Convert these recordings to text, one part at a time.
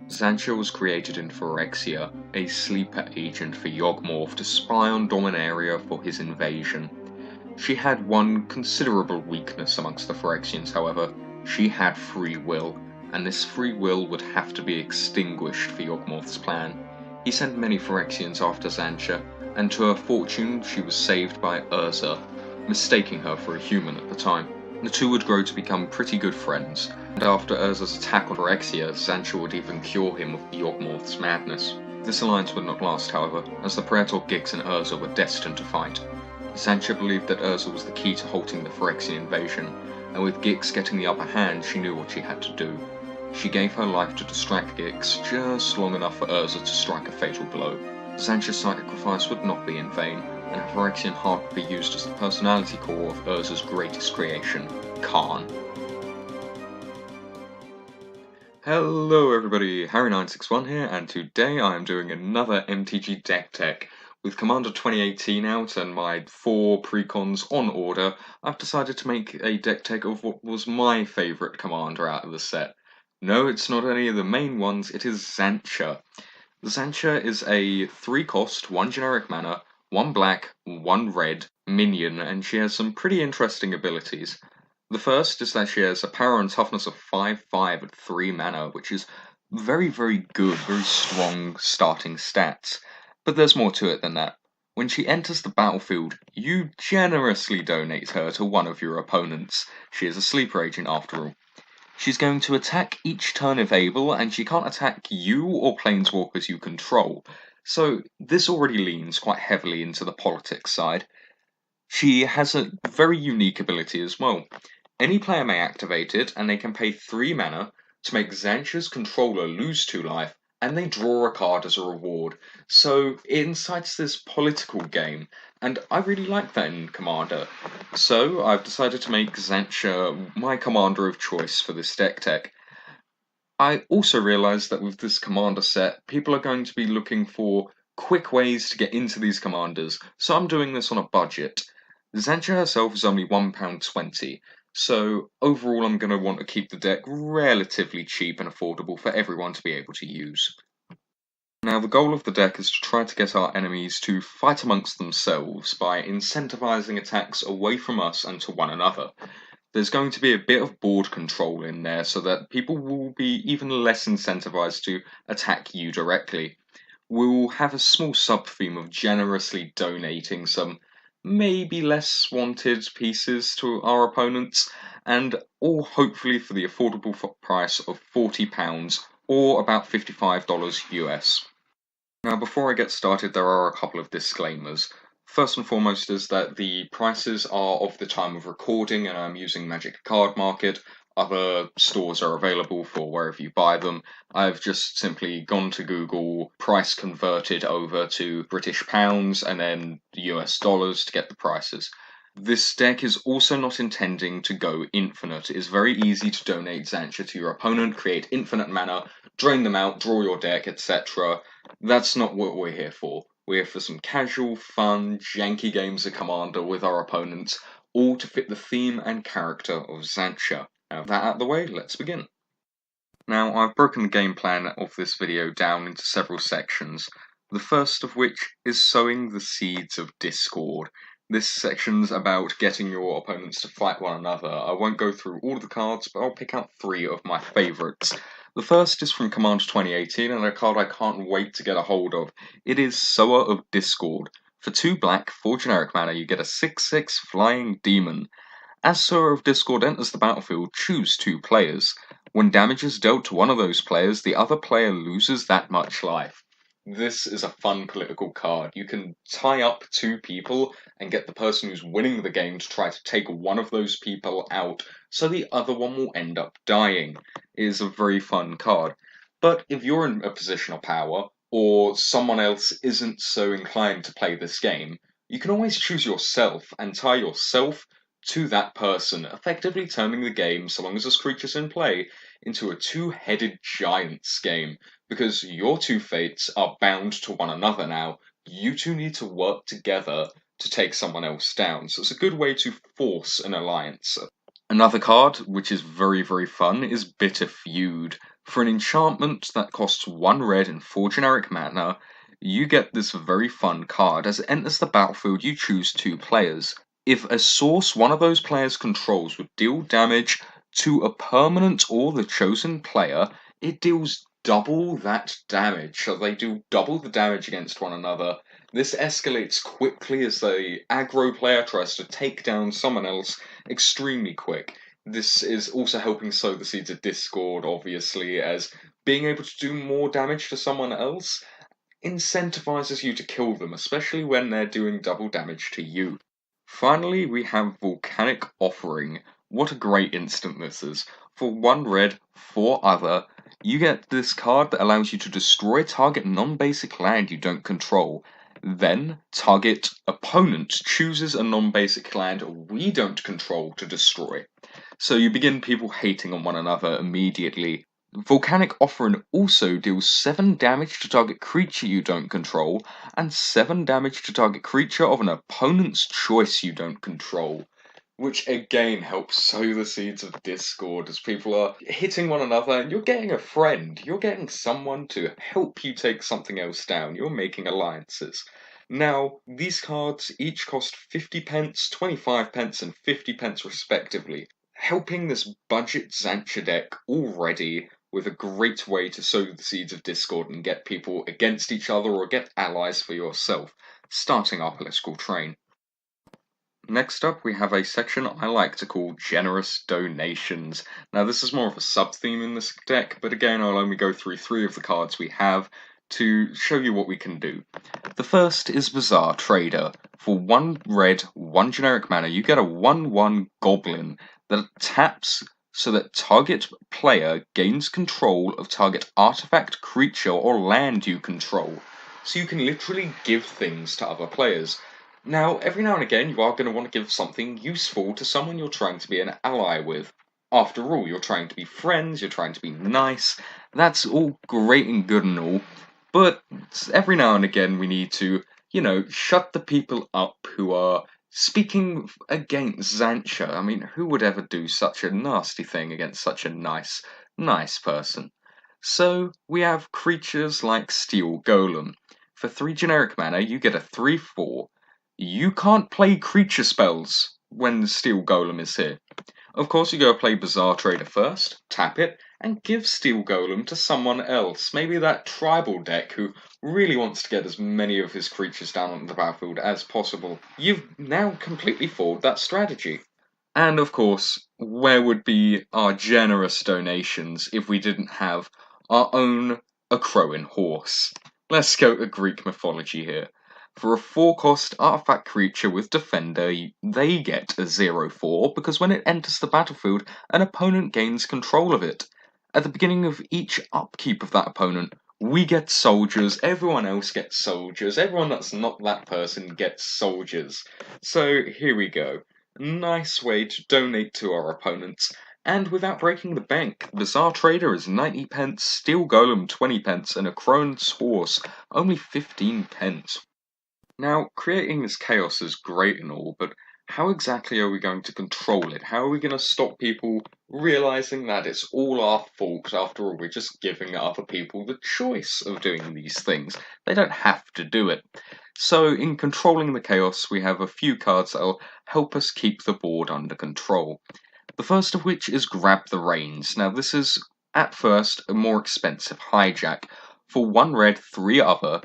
Xantcha was created in Phyrexia, a sleeper agent for Yawgmoth to spy on Dominaria for his invasion. She had one considerable weakness amongst the Phyrexians, however. She had free will, and this free will would have to be extinguished for Yawgmoth's plan. He sent many Phyrexians after Xantcha, and to her fortune she was saved by Urza, mistaking her for a human at the time. The two would grow to become pretty good friends, and after Urza's attack on Phyrexia, Xantcha would even cure him of Yawgmoth's madness. This alliance would not last, however, as the Praetor Gix and Urza were destined to fight. Xantcha believed that Urza was the key to halting the Phyrexian invasion, and with Gix getting the upper hand, she knew what she had to do. She gave her life to distract Gix just long enough for Urza to strike a fatal blow. Xantcha's sacrifice would not be in vain, and her Phyrexian heart would be used as the personality core of Urza's greatest creation, Khan. Hello everybody, Harry961 here, and today I am doing another MTG deck tech. With Commander 2018 out and my 4 precons on order, I've decided to make a deck tech of what was my favourite commander out of the set. No, it's not any of the main ones, it is Xantcha. Xantcha is a 3-cost, 1 generic mana, 1 black, 1 red minion, and she has some pretty interesting abilities. The first is that she has a power and toughness of 5/5 at 3 mana, which is very good, very strong starting stats. But there's more to it than that. When she enters the battlefield, you generously donate her to one of your opponents. She is a sleeper agent after all. She's going to attack each turn if able, and she can't attack you or planeswalkers you control. So this already leans quite heavily into the politics side. She has a very unique ability as well. Any player may activate it, and they can pay 3 mana to make Xantcha's controller lose 2 life, and they draw a card as a reward. So it incites this political game, and I really like that in Commander. So I've decided to make Xantcha my commander of choice for this deck tech. I also realised that with this commander set, people are going to be looking for quick ways to get into these commanders, so I'm doing this on a budget. Xantcha herself is only £1.20, so overall I'm going to want to keep the deck relatively cheap and affordable for everyone to be able to use. Now the goal of the deck is to try to get our enemies to fight amongst themselves by incentivizing attacks away from us and to one another. There's going to be a bit of board control in there so that people will be even less incentivized to attack you directly. We'll have a small sub-theme of generously donating some maybe less wanted pieces to our opponents, and all hopefully for the affordable price of £40 or about $55 US. Now before I get started, there are a couple of disclaimers. First and foremost is that the prices are of the time of recording, and I'm using Magic Card Market. Other stores are available for wherever you buy them. I've just simply gone to Google, price converted over to British pounds and then US dollars to get the prices. This deck is also not intending to go infinite. It is very easy to donate Xantcha to your opponent, create infinite mana, drain them out, draw your deck, etc. That's not what we're here for. We're here for some casual, fun, janky games of Commander with our opponents, all to fit the theme and character of Xantcha. Now with that out of the way, let's begin. Now I've broken the game plan of this video down into several sections, the first of which is sowing the seeds of discord. This section's about getting your opponents to fight one another. I won't go through all of the cards, but I'll pick out 3 of my favourites. The first is from Commander 2018, and a card I can't wait to get a hold of. It is Sower of Discord. For 2 black, 4 generic mana, you get a 6/6 flying demon. As Sower of Discord enters the battlefield, choose 2 players. When damage is dealt to one of those players, the other player loses that much life. This is a fun political card. You can tie up 2 people and get the person who's winning the game to try to take one of those people out, so the other one will end up dying. It is a very fun card. But if you're in a position of power, or someone else isn't so inclined to play this game, you can always choose yourself and tie yourself to that person, effectively turning the game, so long as there's creatures in play, into a 2-headed giants game, because your 2 fates are bound to one another now. You 2 need to work together to take someone else down, so it's a good way to force an alliance. Another card, which is very fun, is Bitter Feud. For an enchantment that costs 1 red and 4 generic mana, you get this very fun card. As it enters the battlefield, you choose 2 players. If a source one of those players controls would deal damage to a permanent or the chosen player, it deals double that damage. So they do double the damage against one another. This escalates quickly as the aggro player tries to take down someone else extremely quick. This is also helping sow the seeds of discord, obviously, as being able to do more damage to someone else incentivizes you to kill them, especially when they're doing double damage to you. Finally, we have Volcanic Offering. What a great instant this is. For 1 red, 4 other, you get this card that allows you to destroy target non-basic land you don't control. Then, target opponent chooses a non-basic land we don't control to destroy. So you begin people hating on one another immediately. Volcanic Offering also deals 7 damage to target creature you don't control, and 7 damage to target creature of an opponent's choice you don't control. Which again helps sow the seeds of discord as people are hitting one another and you're getting a friend. You're getting someone to help you take something else down. You're making alliances. Now, these cards each cost 50 pence, 25 pence, and 50 pence respectively, helping this budget Xantcha deck already with a great way to sow the seeds of discord and get people against each other or get allies for yourself, starting our political train. Next up, we have a section I like to call Generous Donations. Now, this is more of a sub-theme in this deck, but again, I'll only go through 3 of the cards we have to show you what we can do. The first is Bizarre Trader. For 1 red, 1 generic mana, you get a 1/1 Goblin that taps so that target player gains control of target artifact, creature, or land you control. So you can literally give things to other players. Now, every now and again, you are going to want to give something useful to someone you're trying to be an ally with. After all, you're trying to be friends, you're trying to be nice. That's all great and good and all. But every now and again, we need to, shut the people up who are speaking against Xantcha. I mean, who would ever do such a nasty thing against such a nice person? So, we have creatures like Steel Golem. For 3 generic mana, you get a 3/4. You can't play creature spells when Steel Golem is here. Of course, you go play Bizarre Trader first, tap it, and give Steel Golem to someone else. Maybe that tribal deck who really wants to get as many of his creatures down on the battlefield as possible. You've now completely foiled that strategy. And of course, where would be our generous donations if we didn't have our own Acroan horse? Let's go to Greek mythology here. For a 4-cost artifact creature with Defender, they get a 0/4 because when it enters the battlefield, an opponent gains control of it. At the beginning of each upkeep of that opponent, we get soldiers, everyone else gets soldiers, everyone that's not that person gets soldiers. So here we go. Nice way to donate to our opponents. And without breaking the bank, Bizarre Trader is 90 pence, Steel Golem 20 pence, and a Crone's Horse only 15 pence. Now, creating this chaos is great and all, but how exactly are we going to control it? How are we going to stop people realizing that it's all our fault? After all, we're just giving other people the choice of doing these things. They don't have to do it. So, in controlling the chaos, we have a few cards that will help us keep the board under control. The first of which is Grab the Reins. Now, this is, at first, a more expensive hijack. For 1 red, 3 other,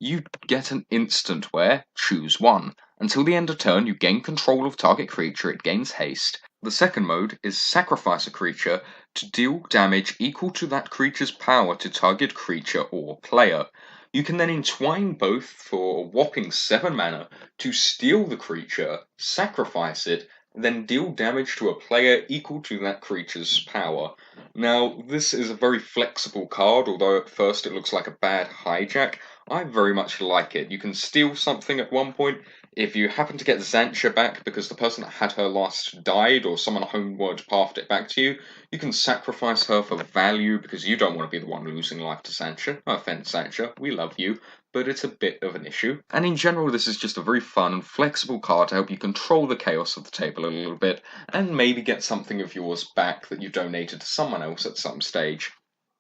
you get an instant where choose 1. Until the end of turn, you gain control of target creature, it gains haste. The second mode is Sacrifice a creature to deal damage equal to that creature's power to target creature or player. You can then entwine both for a whopping 7 mana to steal the creature, sacrifice it, then deal damage to a player equal to that creature's power. Now, this is a very flexible card, although at first it looks like a bad hijack. I very much like it. You can steal something at one point. If you happen to get Xantcha back because the person that had her last died or someone homeward pathed it back to you, you can sacrifice her for value because you don't want to be the one losing life to Xantcha. No offense, Xantcha, we love you, but it's a bit of an issue. And in general, this is just a very fun and flexible card to help you control the chaos of the table a little bit and maybe get something of yours back that you donated to someone else at some stage.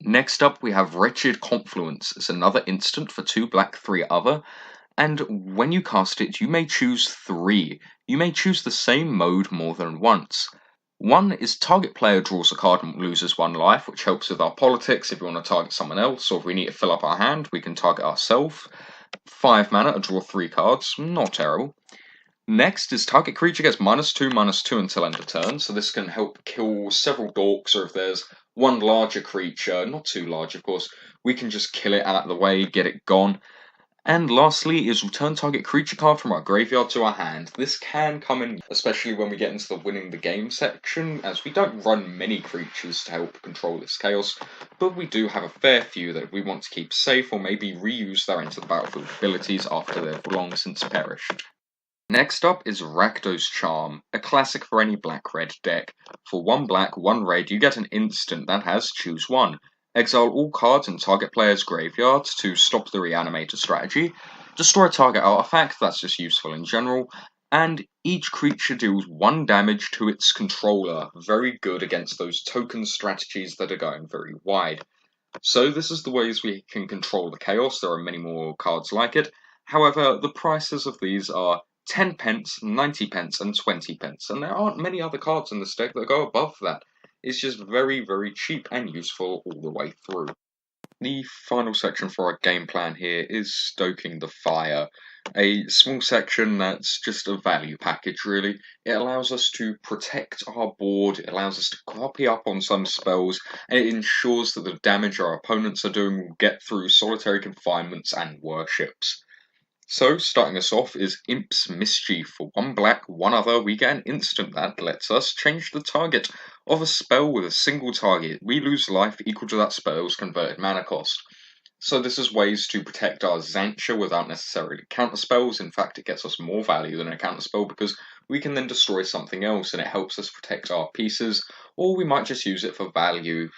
Next up, we have Wretched Confluence. It's another instant for 2 black, 3 other, and when you cast it, you may choose 3. You may choose the same mode more than once. One is target player draws a card and loses 1 life, which helps with our politics if we want to target someone else, or if we need to fill up our hand, we can target ourselves. 5 mana to draw 3 cards, not terrible. Next is target creature gets -2/-2 until end of turn, so this can help kill several dorks, or if there's one larger creature, not too large of course, we can just kill it out of the way, get it gone. And lastly is return target creature card from our graveyard to our hand. This can come in, especially when we get into the winning the game section, as we don't run many creatures to help control this chaos, but we do have a fair few that we want to keep safe or maybe reuse their into the battlefield abilities after they've long since perished. Next up is Rakdos Charm, a classic for any black-red deck. For 1 black, 1 red, you get an instant that has choose 1. Exile all cards in target player's graveyard to stop the reanimator strategy. Destroy a target artifact, that's just useful in general. And each creature deals 1 damage to its controller. Very good against those token strategies that are going very wide. So this is the ways we can control the chaos. There are many more cards like it. However, the prices of these are 10 pence, 90 pence, and 20 pence, and there aren't many other cards in this deck that go above that. It's just very, very cheap and useful all the way through. The final section for our game plan here is Stoking the Fire, a small section that's just a value package really. It allows us to protect our board, it allows us to copy up on some spells, and it ensures that the damage our opponents are doing will get through solitary confinements and worships. So, starting us off is Imp's Mischief. For 1 black, 1 other, we get an instant that lets us change the target of a spell with a single target. We lose life equal to that spell's converted mana cost. So this is ways to protect our Xantcha without necessarily counter spells. In fact, it gets us more value than a counter spell because we can then destroy something else and it helps us protect our pieces. Or we might just use it for value,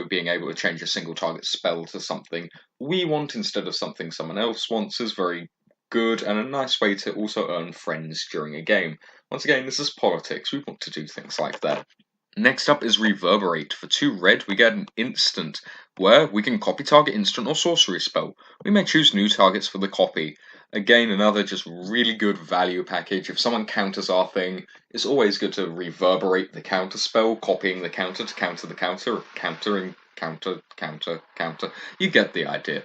being able to change a single target spell to something we want instead of something someone else wants is very good and a nice way to also earn friends during a game. Once again, this is politics, we want to do things like that. Next up is Reverberate. For 2 red, we get an instant, where we can copy target instant or sorcery spell. We may choose new targets for the copy. Again, another just really good value package. If someone counters our thing, it's always good to reverberate the counter spell, copying the counter to counter the counter, or countering counter, counter, counter. You get the idea.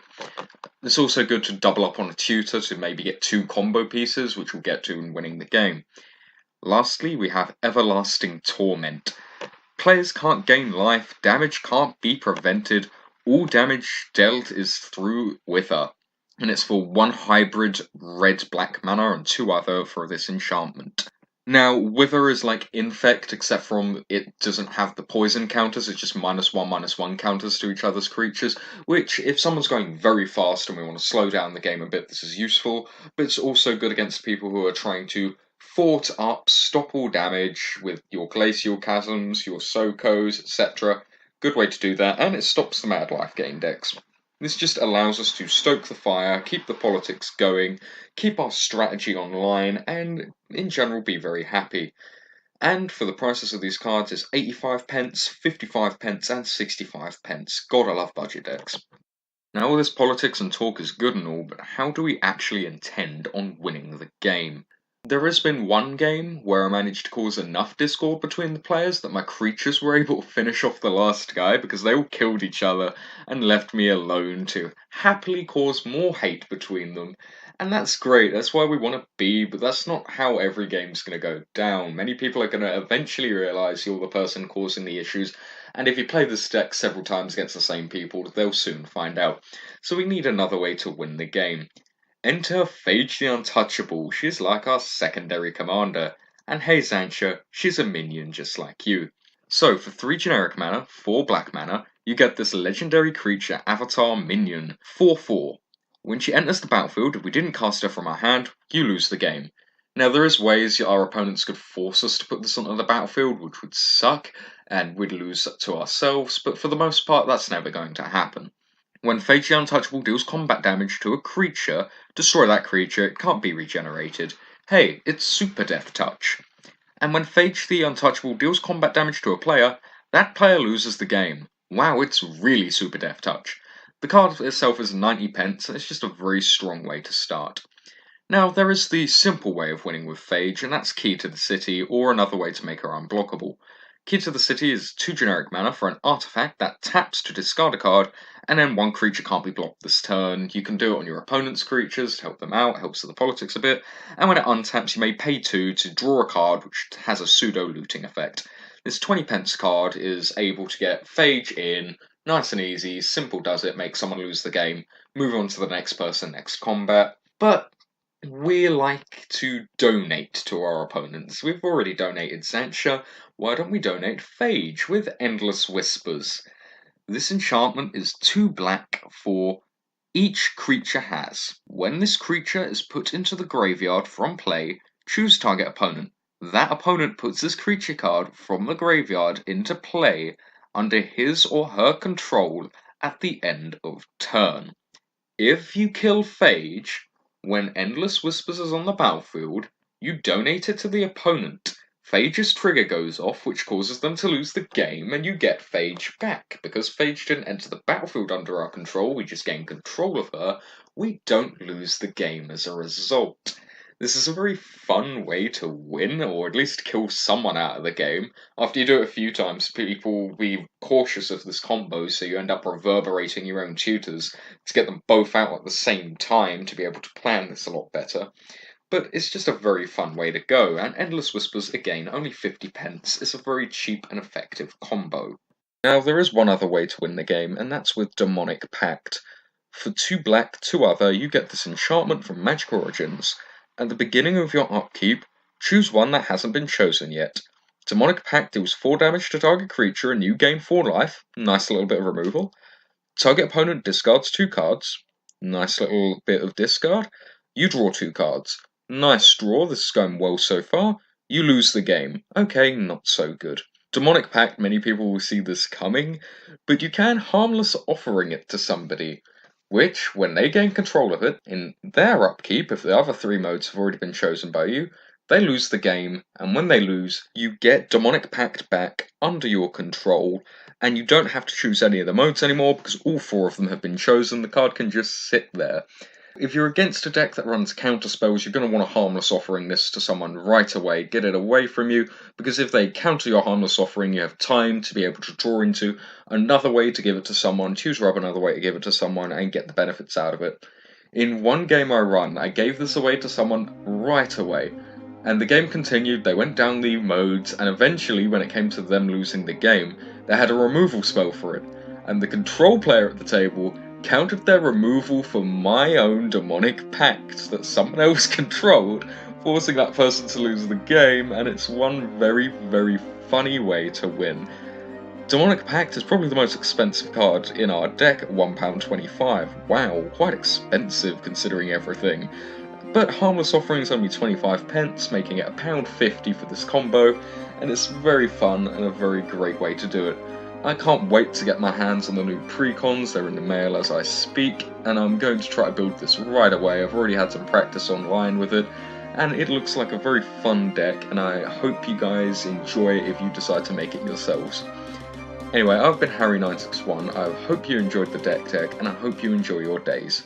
It's also good to double up on a tutor to maybe get 2 combo pieces, which we'll get to in winning the game. Lastly, we have Everlasting Torment. Players can't gain life, damage can't be prevented, all damage dealt is through Wither. And it's for 1 hybrid red-black mana and 2 other for this enchantment. Now, Wither is like Infect, except from it doesn't have the poison counters, it's just -1/-1 counters to each other's creatures, which, if someone's going very fast and we want to slow down the game a bit, this is useful, but it's also good against people who are trying to fort up, stop all damage with your Glacial Chasms, your Sokos, etc. Good way to do that, and it stops the Mad Life Gain decks. This just allows us to stoke the fire, keep the politics going, keep our strategy online, and in general be very happy. And for the prices of these cards is 85 pence, 55 pence, and 65 pence. God, I love budget decks. Now all this politics and talk is good and all, but how do we actually intend on winning the game? There has been one game where I managed to cause enough discord between the players that my creatures were able to finish off the last guy because they all killed each other and left me alone to happily cause more hate between them. And that's great, that's why we want to be, but that's not how every game's going to go down. Many people are going to eventually realise you're the person causing the issues, and if you play this deck several times against the same people, they'll soon find out. So we need another way to win the game. Enter Phage the Untouchable. She's like our secondary commander. And hey Xantcha, she's a minion just like you. So for 3 generic mana, 4 black mana, you get this legendary creature avatar minion, 4/4. When she enters the battlefield, if we didn't cast her from our hand, you lose the game. Now there is ways our opponents could force us to put this onto the battlefield, which would suck, and we'd lose to ourselves, but for the most part that's never going to happen. When Phage the Untouchable deals combat damage to a creature, destroy that creature, it can't be regenerated. Hey, it's Super Death Touch. And when Phage the Untouchable deals combat damage to a player, that player loses the game. Wow, it's really super deft touch. The card itself is 90 pence, and it's just a very strong way to start. Now, there is the simple way of winning with Phage, and that's Key to the City, or another way to make her unblockable. Key to the City is 2 generic mana for an artifact that taps to discard a card, and then 1 creature can't be blocked this turn. You can do it on your opponent's creatures to help them out, helps with the politics a bit, and when it untaps you may pay 2 to draw a card which has a pseudo-looting effect. This 20 pence card is able to get Phage in, nice and easy, simple does it, make someone lose the game, move on to the next person, next combat. But we like to donate to our opponents. We've already donated Xantcha, why don't we donate Phage with Endless Whispers? This enchantment is 2 black for each creature has. When this creature is put into the graveyard from play, choose target opponent. That opponent puts this creature card from the graveyard into play under his or her control at the end of turn. If you kill Phage, when Endless Whispers is on the battlefield, you donate it to the opponent. Phage's trigger goes off, which causes them to lose the game, and you get Phage back. Because Phage didn't enter the battlefield under our control, we just gain control of her, we don't lose the game as a result. This is a very fun way to win, or at least kill someone out of the game. After you do it a few times, people will be cautious of this combo, so you end up reverberating your own tutors to get them both out at the same time to be able to plan this a lot better. But it's just a very fun way to go, and Endless Whispers, again, only 50 pence, is a very cheap and effective combo. Now, there is one other way to win the game, and that's with Demonic Pact. For 2 black, 2 other, you get this enchantment from Magic Origins. At the beginning of your upkeep, choose one that hasn't been chosen yet. Demonic Pact deals 4 damage to target creature and you gain 4 life, nice little bit of removal. Target opponent discards 2 cards, nice little bit of discard. You draw 2 cards, nice draw, this is going well so far. You lose the game, okay, not so good. Demonic Pact, many people will see this coming, but you can harmless offering it to somebody, which, when they gain control of it, in their upkeep, if the other 3 modes have already been chosen by you, they lose the game, and when they lose, you get Demonic Pact back under your control, and you don't have to choose any of the modes anymore, because all 4 of them have been chosen, the card can just sit there. If you're against a deck that runs counter spells, you're going to want a harmless offering this to someone right away, get it away from you, because if they counter your harmless offering, you have time to be able to draw into another way to give it to someone, choose another way to give it to someone, and get the benefits out of it. In one game I run, I gave this away to someone right away, and the game continued, they went down the modes, and eventually, when it came to them losing the game, they had a removal spell for it, and the control player at the table counted their removal for my own Demonic Pact that someone else controlled, forcing that person to lose the game, and it's one very, very funny way to win. Demonic Pact is probably the most expensive card in our deck at £1.25. Wow, quite expensive considering everything. But Harmless Offering is only 25 pence, making it £1.50 for this combo, and it's very fun and a very great way to do it. I can't wait to get my hands on the new precons, they're in the mail as I speak, and I'm going to try to build this right away. I've already had some practice online with it, and it looks like a very fun deck, and I hope you guys enjoy it if you decide to make it yourselves. Anyway, I've been Harry961, I hope you enjoyed the deck tech, and I hope you enjoy your days.